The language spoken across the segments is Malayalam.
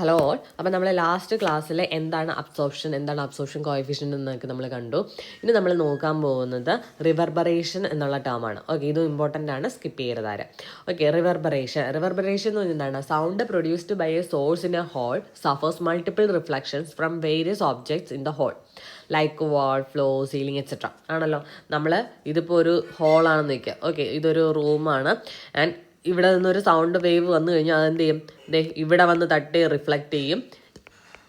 Hello all. അപ്പോൾ നമ്മൾ ലാസ്റ്റ് ക്ലാസ്സിൽ എന്താണ് അബ്സോർപ്ഷൻ കോഎഫിഷ്യൻ്റ് എന്നൊക്കെ നമ്മൾ കണ്ടു. ഇനി നമ്മൾ നോക്കാൻ പോകുന്നത് റിവർബറേഷൻ എന്നുള്ള ടേമാണ്. ഓക്കെ, ഇതും ഇമ്പോർട്ടൻ്റ് ആണ്, സ്കിപ്പ് ചെയ്യരുതാരെ. ഓക്കെ, റിവർബറേഷൻ എന്ന് പറഞ്ഞാൽ എന്താണ്? Sound produced by a source in a hall suffers multiple reflections from various objects in the hall like wall, floor, ceiling etcetera ആണല്ലോ. നമ്മൾ ഇതിപ്പോൾ ഒരു ഹോളാണെന്ന് വയ്ക്കുക. ഓക്കെ, ഇതൊരു റൂമാണ്. ആൻഡ് ഇവിടെ നിന്നൊരു സൗണ്ട് വേവ് വന്നു കഴിഞ്ഞാൽ അതെന്ത് ചെയ്യും? ഇവിടെ വന്ന് തട്ടി റിഫ്ലക്റ്റ് ചെയ്യും,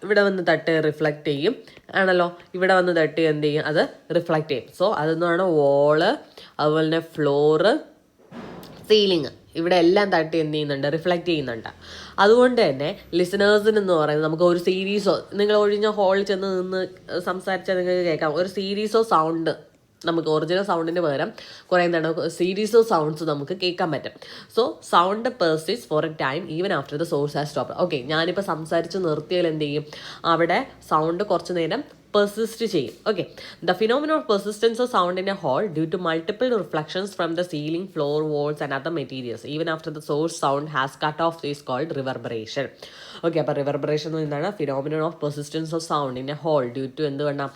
ഇവിടെ വന്ന് തട്ടി റിഫ്ലക്റ്റ് ചെയ്യും ആണല്ലോ. ഇവിടെ വന്ന് തട്ടി എന്ത് ചെയ്യും? അത് റിഫ്ലക്റ്റ് ചെയ്യും. സോ അതെന്നാണ് വോള്, അതുപോലെ തന്നെ ഫ്ലോറ്, സീലിംഗ്, ഇവിടെ എല്ലാം തട്ടി എന്ത് ചെയ്യുന്നുണ്ട്? റിഫ്ലക്റ്റ് ചെയ്യുന്നുണ്ട്. അതുകൊണ്ട് തന്നെ ലിസണേഴ്സിനെന്ന് പറയുന്നത് നമുക്ക് ഒരു സീരീസോ, നിങ്ങൾ ഒഴിഞ്ഞ ഹോളിൽ ചെന്ന് നിന്ന് സംസാരിച്ചാൽ നിങ്ങൾക്ക് കേൾക്കാം, ഒരു സീരീസോ സൗണ്ട് നമുക്ക് ഒറിജിനൽ സൗണ്ടിന് പകരം കുറേ എന്താണ് സീരീസ് ഓഫ് സൗണ്ട്സ് നമുക്ക് കേൾക്കാൻ പറ്റും. So sound persist for a time even after the source has stop. Okay, ഞാനിപ്പോൾ സംസാരിച്ച് നിർത്തിയാൽ എന്ത് ചെയ്യും? അവിടെ സൗണ്ട് കുറച്ച് നേരം പെർസിസ്റ്റ് ചെയ്യും. Okay, the phenomena of persistence of sound in a hall due to multiple reflections from the ceiling, floor, walls and other materials even after the source sound has cut off is called reverberation. Okay, അപ്പോൾ റിവർബറേഷൻ എന്താണ്? Phenomena of persistence of sound in a hall due to എന്തുകൊണ്ടാണ്?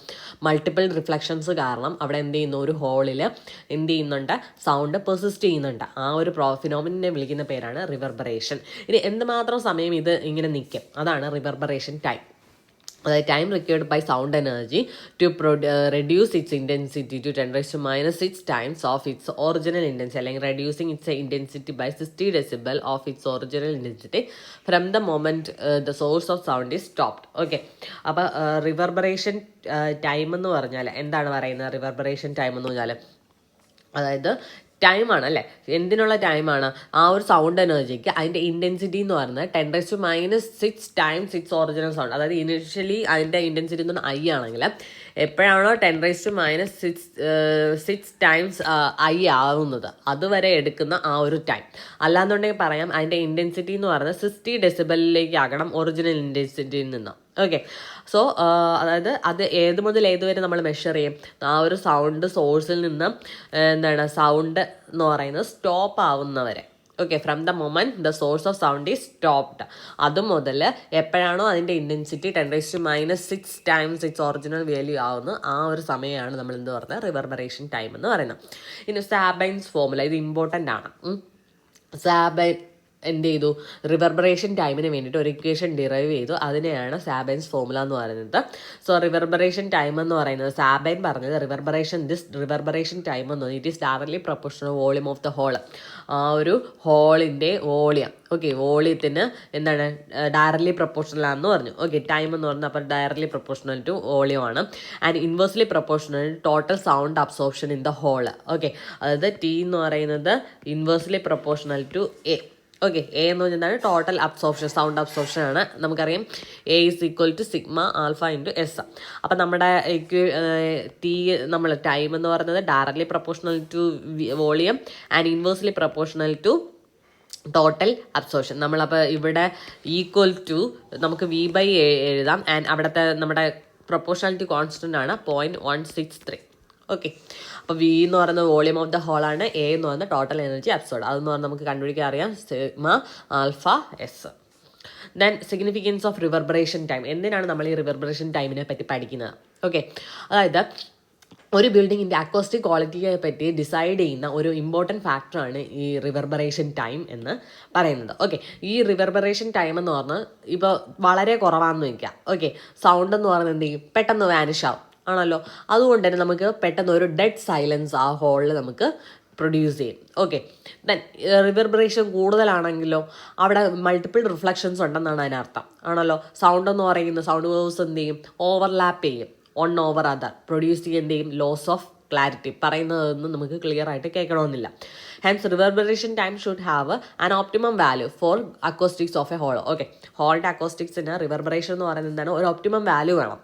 മൾട്ടിപ്പിൾ റിഫ്ലക്ഷൻസ് കാരണം അവിടെ എന്ത് ചെയ്യുന്നു? ഒരു ഹോളിൽ എന്ത് ചെയ്യുന്നുണ്ട്? സൗണ്ട് പെർസിസ്റ്റ് ചെയ്യുന്നുണ്ട്. ആ ഒരു ഫിനോമിനെ വിളിക്കുന്ന പേരാണ് റിവർബറേഷൻ. ഇനി എന്തുമാത്രം സമയം ഇത് ഇങ്ങനെ നിൽക്കും? അതാണ് റിവർബറേഷൻ ടൈം. അതായത് time required by sound energy to reduce its intensity to 10⁻⁶ times of its original intensity, അല്ലെങ്കിൽ reducing its intensity by 60 decibel of its original intensity from the moment the source of sound is stopped. Okay, അപ്പോൾ റിവർബറേഷൻ ടൈം എന്ന് പറഞ്ഞാൽ എന്താണ് പറയുന്നത്? റിവർബറേഷൻ ടൈം എന്ന് പറഞ്ഞാൽ അതായത് ടൈമാണ് അല്ലേ? എന്തിനുള്ള ടൈമാണ്? ആ ഒരു സൗണ്ട് എനർജിക്ക് അതിൻ്റെ ഇൻറ്റൻസിറ്റി എന്ന് പറയുന്നത് 10⁻⁶ ടൈംസ് ഇറ്റ്സ് ഒറിജിനൽ സൗണ്ട്. അതായത് ഇനിഷ്യലി അതിൻ്റെ ഇൻറ്റൻസിറ്റി എന്ന് പറഞ്ഞാൽ ഐ ആണെങ്കിൽ എപ്പോഴാണോ 10⁻⁶ ടൈംസ് ഐ ആവുന്നത് അതുവരെ എടുക്കുന്ന ആ ഒരു ടൈം. അല്ലാന്നുണ്ടെങ്കിൽ പറയാം അതിൻ്റെ ഇൻറ്റൻസിറ്റി എന്ന് പറയുന്നത് 60 decibelലേക്ക് ആകണം ഒറിജിനൽ ഇൻറ്റൻസിറ്റിയിൽ നിന്ന്. ഓക്കെ, സോ അതായത് അത് ഏത് മുതൽ ഏതുവരെ നമ്മൾ മെഷർ ചെയ്യും? ആ ഒരു സൗണ്ട് സോഴ്സിൽ നിന്ന് എന്താണ് സൗണ്ട് എന്ന് പറയുന്നത് സ്റ്റോപ്പ് ആവുന്നവരെ. Okay, from the moment the source of sound is stopped, അത് മുതൽ എപ്പോഴാണോ അതിൻ്റെ intensity 10⁻⁶ times its original value ആവുന്നത് ആ ഒരു സമയമാണ് നമ്മൾ എന്ത് പറയുന്നത്? റിവർബറേഷൻ ടൈം എന്ന് പറയുന്നത്. ഇനി സാബൈൻസ് ഫോർമുല, ഇത് ഇമ്പോർട്ടൻ്റ് ആണ്. സാബൈൻ എന്ത് ചെയ്തു? റിവർബറേഷൻ ടൈമിന് വേണ്ടിയിട്ട് ഒരു ഇക്വേഷൻ ഡിറൈവ് ചെയ്തു. അതിനെയാണ് സാബൈൻസ് ഫോർമുല എന്ന് പറയുന്നത്. സോ റിവർബറേഷൻ ടൈം എന്ന് പറയുന്നത് സാബൈൻ പറഞ്ഞത് റിവർബറേഷൻ ടൈം എന്ന് പറഞ്ഞാൽ it is directly proportional volume of the hall. ആ ഒരു ഹോളിൻ്റെ വോളിയം. ഓക്കെ, വോളിയത്തിന് എന്താണ് ഡയറക്ട്ലി പ്രൊപ്പോർഷണൽ ആണെന്ന് പറഞ്ഞു. ഓക്കെ, ടൈം എന്ന് പറഞ്ഞാൽ അപ്പോൾ ഡയറക്ട്ലി പ്രൊപ്പോർഷണൽ ടു വോളിയം ആണ്. And inversely proportional total sound absorption in the hall. Okay, അതായത് ടി എന്ന് പറയുന്നത് inversely proportional to A. Okay, A എന്ന് പറഞ്ഞാൽ ടോട്ടൽ അബ്സോർപ്ഷൻ, സൗണ്ട് അബ്സോർപ്ഷൻ ആണ്. നമുക്കറിയാം A is equal to sigma alpha into S. അപ്പം നമ്മുടെ ടി നമ്മൾ ടൈം എന്ന് പറയുന്നത് directly proportional to volume and inversely proportional to total absorption. നമ്മളപ്പോൾ ഇവിടെ ഈക്വൽ ടു നമുക്ക് V/A എഴുതാം. ആൻഡ് അവിടുത്തെ നമ്മുടെ പ്രൊപ്പോർഷണാലിറ്റി കോൺസ്റ്റൻ്റ് ആണ് 0.163. ഓക്കെ, അപ്പോൾ വി എന്ന് പറയുന്നത് വോളിയം ഓഫ് ദ ഹോൾ ആണ്, എ എന്ന് പറയുന്നത് ടോട്ടൽ എനർജി അബ്സോർഡ്. അതെന്ന് പറഞ്ഞാൽ നമുക്ക് കണ്ടുപിടിക്കാൻ അറിയാം, sigma alpha S. Then significance of reverberation time. എന്തിനാണ് നമ്മൾ ഈ റിവർബറേഷൻ ടൈമിനെ പറ്റി പഠിക്കുന്നത്? ഓക്കെ, അതായത് ഒരു ബിൽഡിങ്ങിൻ്റെ അക്കോസ്റ്റിക് ക്വാളിറ്റിയെ പറ്റി ഡിസൈഡ് ചെയ്യുന്ന ഒരു ഇമ്പോർട്ടൻറ്റ് ഫാക്ടറാണ് ഈ റിവർബറേഷൻ ടൈം എന്ന് പറയുന്നത്. ഓക്കെ, ഈ റിവർബറേഷൻ ടൈം എന്ന് പറഞ്ഞാൽ ഇപ്പോൾ വളരെ കുറവാണെന്ന് വയ്ക്കുക. ഓക്കെ, സൗണ്ട് എന്ന് പറയുന്നത് എന്ത് ചെയ്യും? പെട്ടെന്ന് വാനിഷ് ആവും ആണല്ലോ. അതുകൊണ്ട് തന്നെ നമുക്ക് പെട്ടെന്ന് ഒരു ഡെഡ് സൈലൻസ് ആ ഹോളിൽ നമുക്ക് പ്രൊഡ്യൂസ് ചെയ്യും. ഓക്കെ, ദെൻ റിവർബറേഷൻ കൂടുതലാണെങ്കിലോ അവിടെ മൾട്ടിപ്പിൾ റിഫ്ലക്ഷൻസ് ഉണ്ടെന്നാണ് അതിനർത്ഥം ആണല്ലോ. സൗണ്ട് എന്ന് പറയുന്ന സൗണ്ട് വേവ്സ് എന്ത് ചെയ്യും? ഓവർലാപ്പ് ചെയ്യും, വൺ ഓവർ അതർ പ്രൊഡ്യൂസ് ചെയ്യുക. എന്ത് ചെയ്യും? Loss of clarity. പറയുന്നതൊന്നും നമുക്ക് ക്ലിയർ ആയിട്ട് കേൾക്കണമെന്നില്ല. Hence reverberation time should have an optimum value for acoustics of a hall. Okay, ഹോളിൻ്റെ അക്കോസ്റ്റിക്സിന് റിവർബറേഷൻ എന്ന് പറയുന്നത് എന്താണ്? ഒരു ഓപ്റ്റിമം വാല്യൂ വേണം.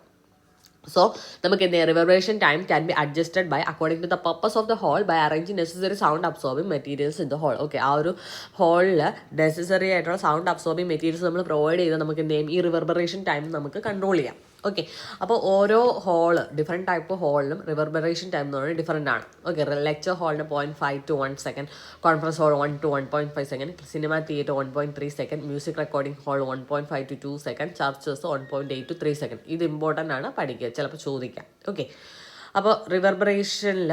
സോ നമുക്ക് എന്ത് ചെയ്യാം, reverberation time can be adjusted by according to the purpose of the hall by arranging necessary sound absorbing materials in the hall. Okay, ആ ഒരു ഹോളിൽ നെസസറി ആയിട്ടുള്ള സൗണ്ട് അബ്സോർബിംഗ് മെറ്റീരിയൽസ് നമ്മൾ പ്രൊവൈഡ് ചെയ്ത് നമുക്ക് എന്ത് ചെയ്യും, ഈ റിവർബറേഷൻ ടൈം നമുക്ക് കൺട്രോൾ ചെയ്യാം. ഓക്കെ, അപ്പോൾ ഓരോ ഹോള് ഡിഫറെൻറ്റ് ടൈപ്പ് ഹോളിലും റിവർബറേഷൻ ടൈം എന്ന് പറയുന്നത് ഡിഫറെൻ്റ് ആണ്. ഓക്കെ, ലെക്ചർ ഹോളിന് 0.5 to 1 second, conference hall 1 to 1.5 second, cinema theatre 1.3 second, music recording hall 1.5 to 2 second, churches 1.8 to 3 second. ഇത് ഇമ്പോർട്ടൻ്റ് ആണ്, പഠിക്കുക, ചിലപ്പോൾ ചോദിക്കാം. ഓക്കെ, അപ്പോൾ റിവർബറേഷനിൽ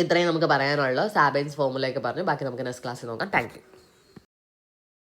ഇത്രയും നമുക്ക് പറയാനുള്ളത്. സാബൈൻസ് ഫോർമുലയൊക്കെ പറഞ്ഞു, ബാക്കി നമുക്ക് നെക്സ്റ്റ് ക്ലാസ്സിൽ നോക്കാം. Thank you.